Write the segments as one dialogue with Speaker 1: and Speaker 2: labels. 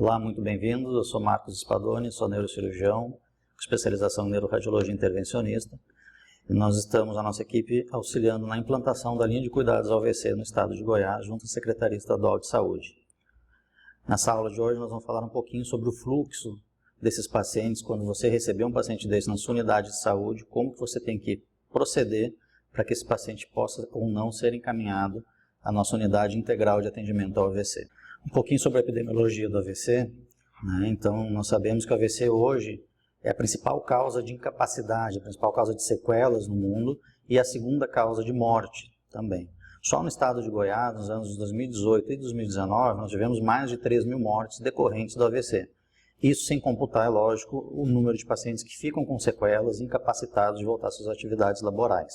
Speaker 1: Olá, muito bem-vindos. Eu sou Marcos Spadoni, sou neurocirurgião, com especialização em neuroradiologia intervencionista. E nós estamos, a nossa equipe, auxiliando na implantação da linha de cuidados ao AVC no estado de Goiás, junto à Secretaria Estadual de Saúde. Nessa aula de hoje nós vamos falar um pouquinho sobre o fluxo desses pacientes, quando você receber um paciente desse na sua unidade de saúde, como que você tem que proceder para que esse paciente possa ou não ser encaminhado à nossa unidade integral de atendimento ao AVC. Um pouquinho sobre a epidemiologia do AVC, né? Então nós sabemos que o AVC hoje é a principal causa de incapacidade, a principal causa de sequelas no mundo e a segunda causa de morte também. Só no estado de Goiás, nos anos de 2018 e 2019, nós tivemos mais de 3 mil mortes decorrentes do AVC. Isso sem computar, é lógico, o número de pacientes que ficam com sequelas incapacitados de voltar às suas atividades laborais.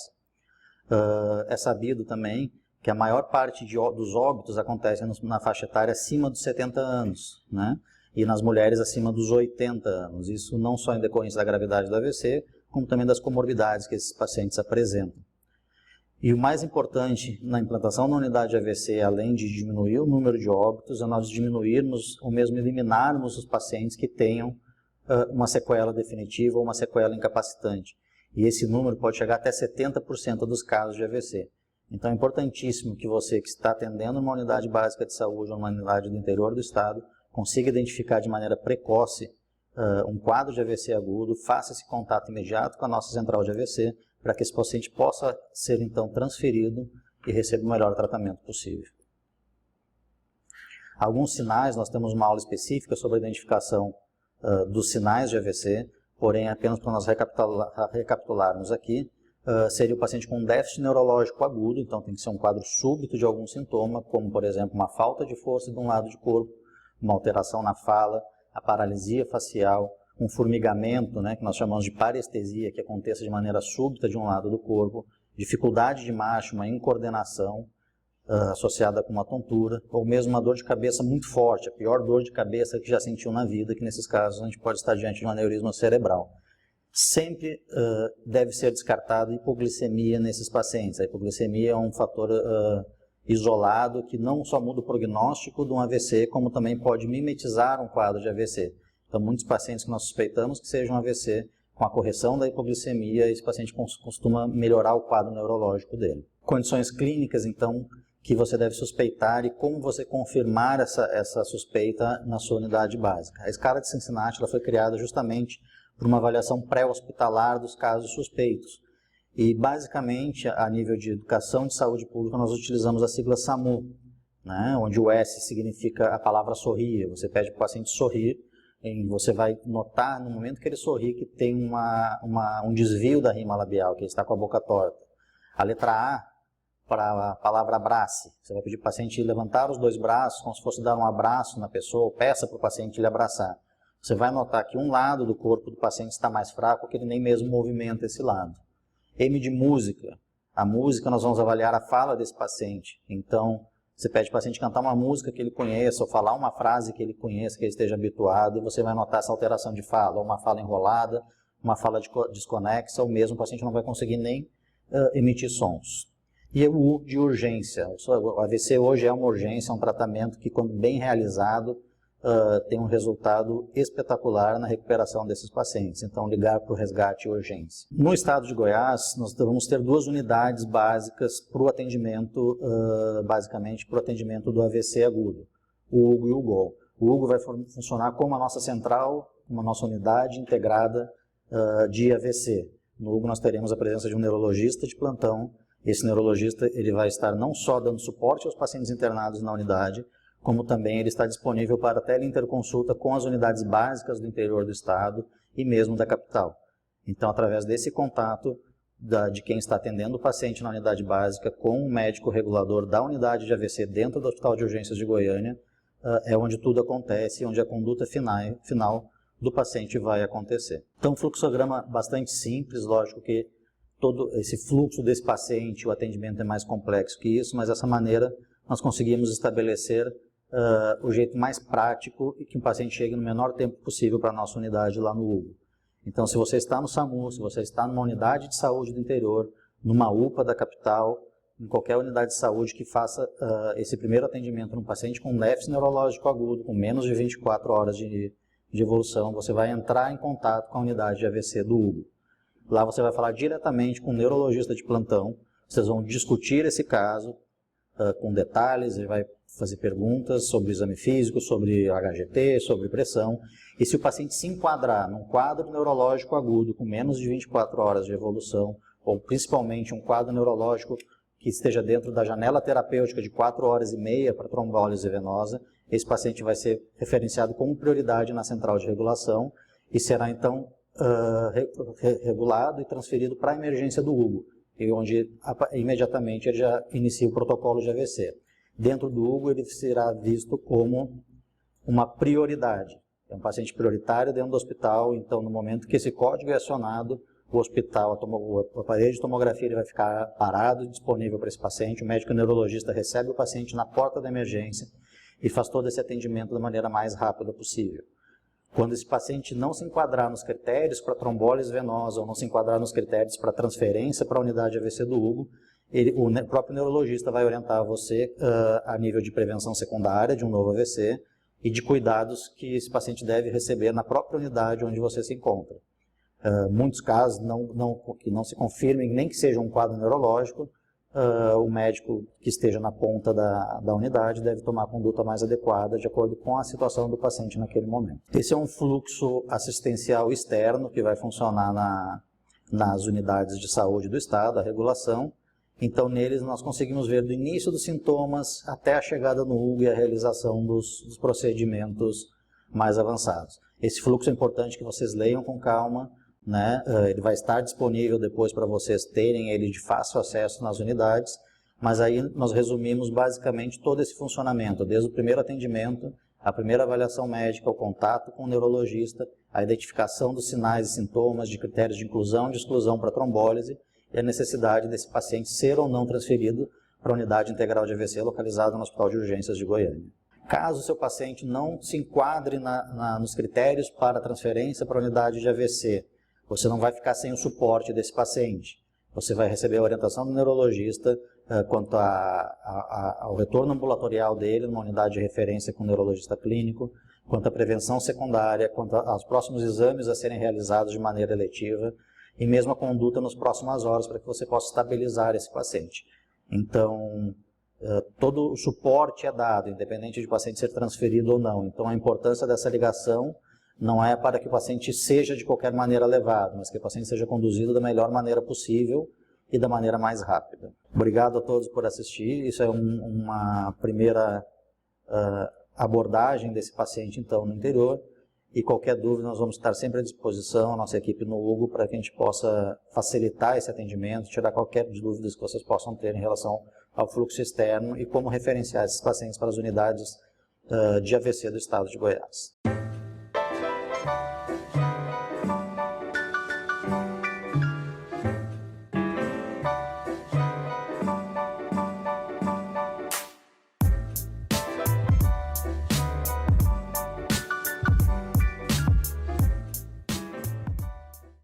Speaker 1: É sabido também que a maior parte dos óbitos acontecem na faixa etária acima dos 70 anos, né? E nas mulheres acima dos 80 anos. Isso não só em decorrência da gravidade do AVC, como também das comorbidades que esses pacientes apresentam. E o mais importante na implantação da unidade de AVC, além de diminuir o número de óbitos, é nós diminuirmos ou mesmo eliminarmos os pacientes que tenham uma sequela definitiva ou uma sequela incapacitante. E esse número pode chegar até 70% dos casos de AVC. Então é importantíssimo que você que está atendendo uma unidade básica de saúde ou uma unidade do interior do estado consiga identificar de maneira precoce um quadro de AVC agudo, faça esse contato imediato com a nossa central de AVC para que esse paciente possa ser então transferido e receba o melhor tratamento possível. Alguns sinais, nós temos uma aula específica sobre a identificação dos sinais de AVC, porém apenas para nós recapitularmos aqui, seria o paciente com um déficit neurológico agudo, então tem que ser um quadro súbito de algum sintoma, como por exemplo uma falta de força de um lado do corpo, uma alteração na fala, a paralisia facial, um formigamento, né, que nós chamamos de parestesia, que aconteça de maneira súbita de um lado do corpo, dificuldade de marcha, uma incoordenação associada com uma tontura, ou mesmo uma dor de cabeça muito forte, a pior dor de cabeça que já sentiu na vida, que nesses casos a gente pode estar diante de um aneurisma cerebral. Sempre deve ser descartada hipoglicemia nesses pacientes. A hipoglicemia é um fator isolado que não só muda o prognóstico de um AVC, como também pode mimetizar um quadro de AVC. Então, muitos pacientes que nós suspeitamos que sejam AVC, com a correção da hipoglicemia, esse paciente costuma melhorar o quadro neurológico dele. Condições clínicas, então, que você deve suspeitar e como você confirmar essa suspeita na sua unidade básica. A escala de Cincinnati ela foi criada justamente por uma avaliação pré-hospitalar dos casos suspeitos. E, basicamente, a nível de educação de saúde pública, nós utilizamos a sigla SAMU, né, onde o S significa a palavra sorrir. Você pede para o paciente sorrir, e você vai notar, no momento que ele sorri, que tem um desvio da rima labial, que ele está com a boca torta. A letra A, para a palavra abrace. Você vai pedir para o paciente levantar os dois braços, como se fosse dar um abraço na pessoa, ou peça para o paciente lhe abraçar. Você vai notar que um lado do corpo do paciente está mais fraco, que ele nem mesmo movimenta esse lado. M de música. A música, nós vamos avaliar a fala desse paciente. Então, você pede para o paciente cantar uma música que ele conheça, ou falar uma frase que ele conheça, que ele esteja habituado, e você vai notar essa alteração de fala, ou uma fala enrolada, uma fala desconexa, ou mesmo o paciente não vai conseguir nem emitir sons. E o U de urgência. O AVC hoje é uma urgência, é um tratamento que, quando bem realizado, tem um resultado espetacular na recuperação desses pacientes. Então, ligar para o resgate e urgência. No estado de Goiás, nós vamos ter duas unidades básicas para o atendimento, basicamente para o atendimento do AVC agudo, o UGO e o GOL. O UGO vai funcionar como a nossa central, uma nossa unidade integrada de AVC. No UGO nós teremos a presença de um neurologista de plantão. Esse neurologista ele vai estar não só dando suporte aos pacientes internados na unidade, como também ele está disponível para teleinterconsulta com as unidades básicas do interior do estado e mesmo da capital. Então, através desse contato de quem está atendendo o paciente na unidade básica com o médico regulador da unidade de AVC dentro do Hospital de Urgências de Goiânia, é onde tudo acontece, onde a conduta final do paciente vai acontecer. Então, um fluxograma bastante simples, lógico que todo esse fluxo desse paciente, o atendimento é mais complexo que isso, mas dessa maneira nós conseguimos estabelecer o jeito mais prático e que o paciente chegue no menor tempo possível para a nossa unidade lá no UGO. Então, se você está no SAMU, se você está numa unidade de saúde do interior, numa UPA da capital, em qualquer unidade de saúde que faça esse primeiro atendimento num paciente com déficit neurológico agudo, com menos de 24 horas de evolução, você vai entrar em contato com a unidade de AVC do Hugo. Lá você vai falar diretamente com o neurologista de plantão, vocês vão discutir esse caso com detalhes, ele vai fazer perguntas sobre o exame físico, sobre HGT, sobre pressão, e se o paciente se enquadrar num quadro neurológico agudo com menos de 24 horas de evolução, ou principalmente um quadro neurológico que esteja dentro da janela terapêutica de 4 horas e meia para trombólise venosa, esse paciente vai ser referenciado como prioridade na central de regulação e será então regulado e transferido para a emergência do Hugo, onde imediatamente ele já inicia o protocolo de AVC. Dentro do Hugo ele será visto como uma prioridade, é um paciente prioritário dentro do hospital, então no momento que esse código é acionado, o hospital, o aparelho de tomografia ele vai ficar parado, disponível para esse paciente, o médico neurologista recebe o paciente na porta da emergência e faz todo esse atendimento da maneira mais rápida possível. Quando esse paciente não se enquadrar nos critérios para trombólise venosa ou não se enquadrar nos critérios para transferência para a unidade AVC do Hugo, o próprio neurologista vai orientar você a nível de prevenção secundária de um novo AVC e de cuidados que esse paciente deve receber na própria unidade onde você se encontra. Muitos casos que não se confirmem nem que seja um quadro neurológico, o médico que esteja na ponta da unidade deve tomar a conduta mais adequada de acordo com a situação do paciente naquele momento. Esse é um fluxo assistencial externo que vai funcionar nas unidades de saúde do estado, a regulação. Então neles nós conseguimos ver do início dos sintomas até a chegada no Hugo e a realização dos procedimentos mais avançados. Esse fluxo é importante que vocês leiam com calma, né? Ele vai estar disponível depois para vocês terem ele de fácil acesso nas unidades, mas aí nós resumimos basicamente todo esse funcionamento, desde o primeiro atendimento, a primeira avaliação médica, o contato com o neurologista, a identificação dos sinais e sintomas, de critérios de inclusão e de exclusão para trombólise e a necessidade desse paciente ser ou não transferido para a unidade integral de AVC localizada no Hospital de Urgências de Goiânia. Caso o seu paciente não se enquadre nos critérios para transferência para a unidade de AVC, você não vai ficar sem o suporte desse paciente. Você vai receber a orientação do neurologista quanto ao retorno ambulatorial dele numa unidade de referência com o neurologista clínico, quanto à prevenção secundária, quanto aos próximos exames a serem realizados de maneira eletiva e mesmo a conduta nas próximas horas para que você possa estabilizar esse paciente. Então, todo o suporte é dado, independente de o paciente ser transferido ou não. Então, a importância dessa ligação não é para que o paciente seja de qualquer maneira levado, mas que o paciente seja conduzido da melhor maneira possível e da maneira mais rápida. Obrigado a todos por assistir. Isso é uma primeira abordagem desse paciente, então, no interior. E qualquer dúvida, nós vamos estar sempre à disposição, a nossa equipe no Hugo, para que a gente possa facilitar esse atendimento, tirar qualquer dúvida que vocês possam ter em relação ao fluxo externo e como referenciar esses pacientes para as unidades de AVC do estado de Goiás.